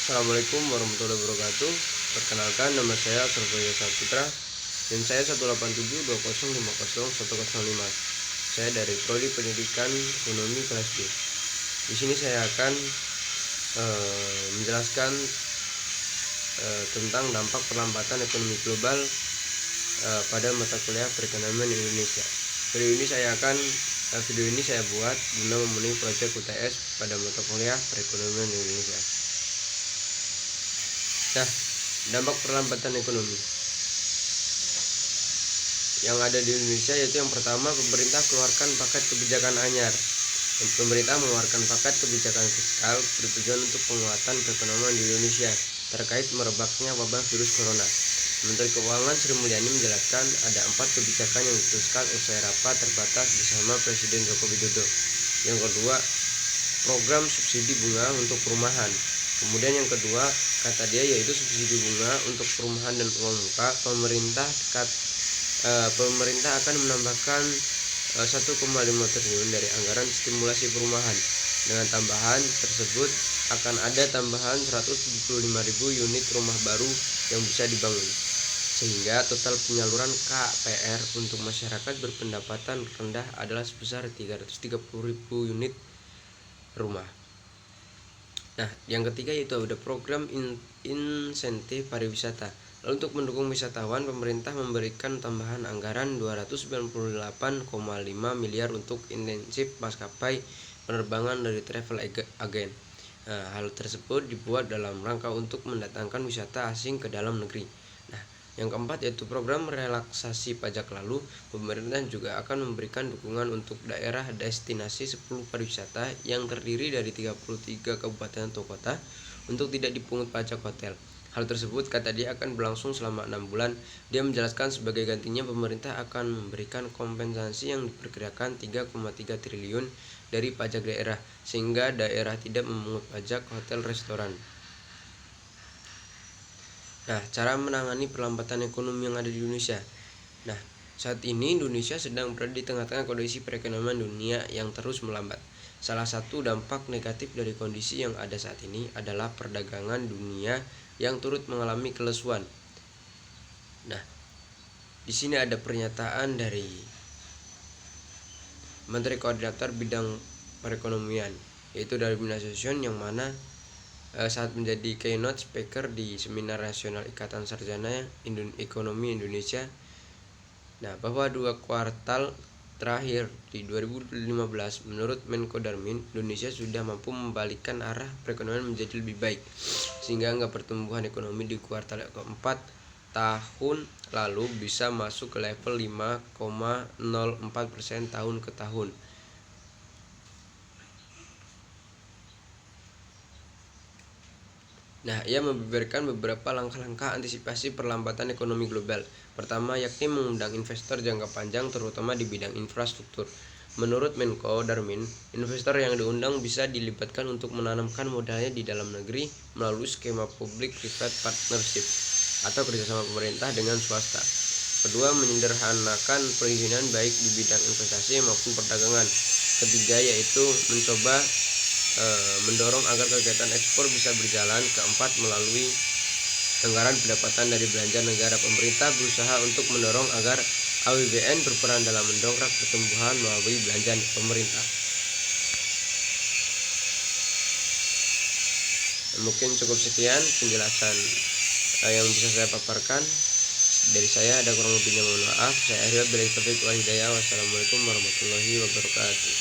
Assalamualaikum warahmatullahi wabarakatuh. Perkenalkan, nama saya Surabaya Saputra dan saya 18720501005. Saya dari Prodi Pendidikan Ekonomi kelas B. Di sini saya akan menjelaskan tentang dampak perlambatan ekonomi global pada mata kuliah perekonomian Indonesia. Video ini saya buat guna memenuhi proyek UTS pada mata kuliah perekonomian Indonesia. Nah, dampak perlambatan ekonomi yang ada di Indonesia yaitu yang pertama, pemerintah keluarkan paket kebijakan anyar. Pemerintah mengeluarkan paket kebijakan fiskal bertujuan untuk penguatan perekonomian di Indonesia terkait merebaknya wabah virus corona. Menteri Keuangan Sri Mulyani menjelaskan ada 4 kebijakan yang diputuskan usai rapat terbatas bersama Presiden Joko Widodo. Yang kedua, program subsidi bunga untuk perumahan. Kemudian yang kedua, kata dia, yaitu subsidi bunga untuk perumahan dan uang muka. Pemerintah akan menambahkan 1,5 triliun dari anggaran stimulasi perumahan. Dengan tambahan tersebut akan ada tambahan 175.000 unit rumah baru yang bisa dibangun, sehingga total penyaluran KPR untuk masyarakat berpendapatan rendah adalah sebesar 330.000 unit rumah. Nah, yang ketiga yaitu ada program insentif pariwisata. Lalu untuk mendukung wisatawan, pemerintah memberikan tambahan anggaran 298,5 miliar untuk intensif maskapai penerbangan dari travel agent. Nah, hal tersebut dibuat dalam rangka untuk mendatangkan wisata asing ke dalam negeri. Nah, yang keempat yaitu program relaksasi pajak. Lalu pemerintah juga akan memberikan dukungan untuk daerah destinasi 10 pariwisata yang terdiri dari 33 kabupaten atau kota untuk tidak dipungut pajak hotel. Hal tersebut, kata dia, akan berlangsung selama 6 bulan. Dia menjelaskan sebagai gantinya pemerintah akan memberikan kompensasi yang diperkirakan 3,3 triliun dari pajak daerah, sehingga daerah tidak memungut pajak hotel restoran. Nah, cara menangani perlambatan ekonomi yang ada di Indonesia. Nah, saat ini Indonesia sedang berada di tengah-tengah kondisi perekonomian dunia yang terus melambat. Salah satu dampak negatif dari kondisi yang ada saat ini adalah perdagangan dunia yang turut mengalami kelesuan. Nah, di sini ada pernyataan dari Menteri Koordinator Bidang Perekonomian, yaitu Darmin Nasution, yang mana saat menjadi keynote speaker di Seminar Nasional Ikatan Sarjana Ekonomi Indonesia. Nah, bahwa 2 kuartal terakhir di 2015, menurut Menko Darmin, Indonesia sudah mampu membalikkan arah perekonomian menjadi lebih baik, sehingga angka pertumbuhan ekonomi di kuartal keempat tahun lalu bisa masuk ke level 5,04% tahun ke tahun. Nah, ia membeberkan beberapa langkah-langkah antisipasi perlambatan ekonomi global. Pertama, yakni mengundang investor jangka panjang terutama di bidang infrastruktur. Menurut Menko Darmin, investor yang diundang bisa dilibatkan untuk menanamkan modalnya di dalam negeri melalui skema public-private partnership atau kerjasama pemerintah dengan swasta. Kedua, menyederhanakan perizinan baik di bidang investasi maupun perdagangan. Ketiga, yaitu mencoba mendorong agar kegiatan ekspor bisa berjalan. Keempat, melalui anggaran pendapatan dari belanja negara, pemerintah berusaha untuk mendorong agar APBN berperan dalam mendongkrak pertumbuhan melalui belanja pemerintah. Mungkin cukup sekian penjelasan yang bisa saya paparkan. Dari saya ada kurang lebihnya mohon maaf. Saya akhiri. Wassalamualaikum warahmatullahi wabarakatuh.